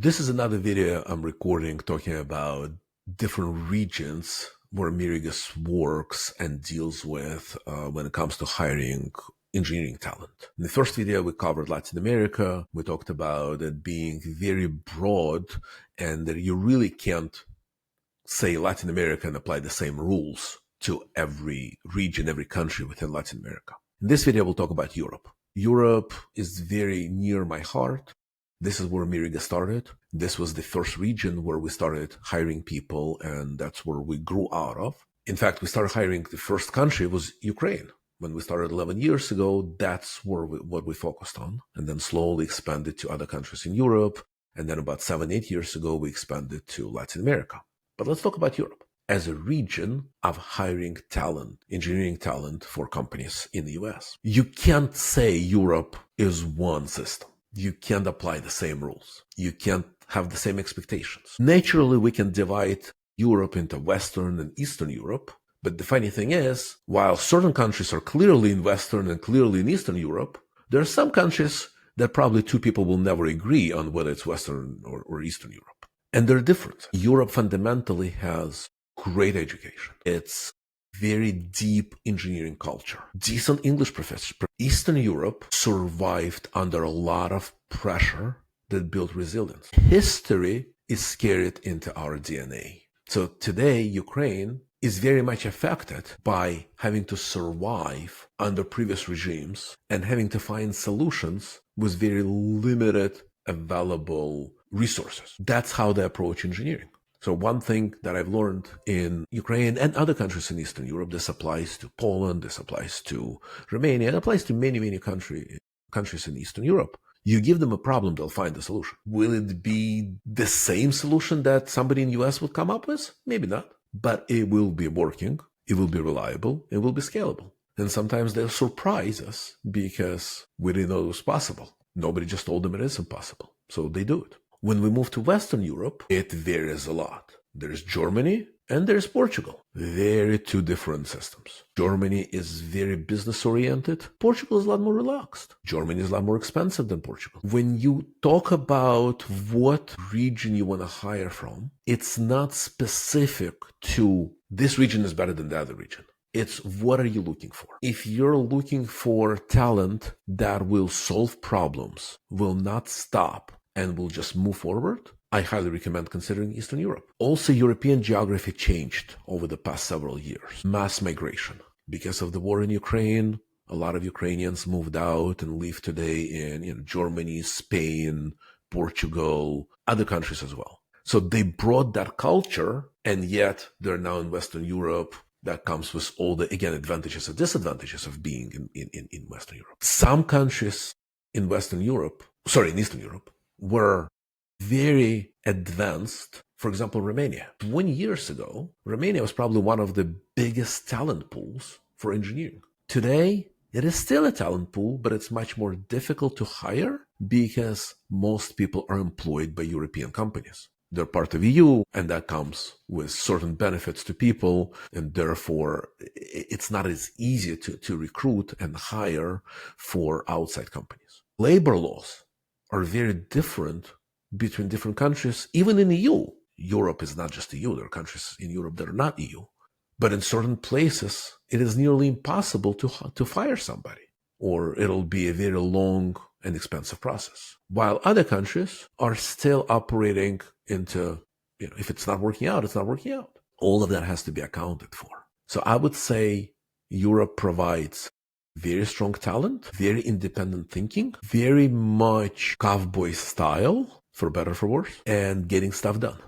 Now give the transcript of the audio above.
This is another video I'm recording talking about different regions where Mirigus works and deals with when it comes to hiring engineering talent. In the first video, we covered Latin America. We talked about it being very broad and that you really can't say Latin America and apply the same rules to every region, every country within Latin America. In this video, we'll talk about Europe. Europe is very near my heart. This is where Miriga started. This was the first region where we started hiring people, and that's where we grew out of. In fact, we started hiring, the first country was Ukraine. When we started 11 years ago, that's what we focused on, and then slowly expanded to other countries in Europe. And then about 7-8 years ago, we expanded to Latin America. But let's talk about Europe as a region of hiring talent, engineering talent for companies in the US. You can't say Europe is one system. You can't apply the same rules. You can't have the same expectations. Naturally, we can divide Europe into Western and Eastern Europe. But the funny thing is, while certain countries are clearly in Western and clearly in Eastern Europe, there are some countries that probably two people will never agree on whether it's Western or Eastern Europe. And they're different. Europe fundamentally has great education. It's very deep engineering culture. Decent English professors. Eastern Europe survived under a lot of pressure that built resilience. History is carried into our DNA. So today, Ukraine is very much affected by having to survive under previous regimes and having to find solutions with very limited available resources. That's how they approach engineering. So one thing that I've learned in Ukraine and other countries in Eastern Europe, this applies to Poland, this applies to Romania, it applies to many countries in Eastern Europe. You give them a problem, they'll find a solution. Will it be the same solution that somebody in the US would come up with? Maybe not, but it will be working, it will be reliable, it will be scalable. And sometimes they'll surprise us because we didn't know it was possible. Nobody just told them it is impossible, so they do it. When we move to Western Europe, it varies a lot. There's Germany and there's Portugal. Very two different systems. Germany is very business-oriented. Portugal is a lot more relaxed. Germany is a lot more expensive than Portugal. When you talk about what region you want to hire from, it's not specific to this region is better than the other region. It's what are you looking for? If you're looking for talent that will solve problems, will not stop, and will just move forward, I highly recommend considering Eastern Europe. Also, European geography changed over the past several years. Mass migration. Because of the war in Ukraine, a lot of Ukrainians moved out and live today in Germany, Spain, Portugal, other countries as well. So they brought that culture, and yet they're now in Western Europe. That comes with all the, again, advantages and disadvantages of being in Western Europe. Some countries in Eastern Europe, were very advanced. For example, Romania. 20 years ago, Romania was probably one of the biggest talent pools for engineering. Today, it is still a talent pool, but it's much more difficult to hire because most people are employed by European companies. They're part of EU, and that comes with certain benefits to people, and therefore it's not as easy to recruit and hire for outside companies. Labor laws are very different between different countries, even in EU. Europe is not just EU. There are countries in Europe that are not EU. But in certain places, it is nearly impossible to fire somebody, or it'll be a very long and expensive process. While other countries are still operating into, if it's not working out, it's not working out. All of that has to be accounted for. So I would say Europe provides very strong talent, very independent thinking, very much cowboy style, for better or for worse, and getting stuff done.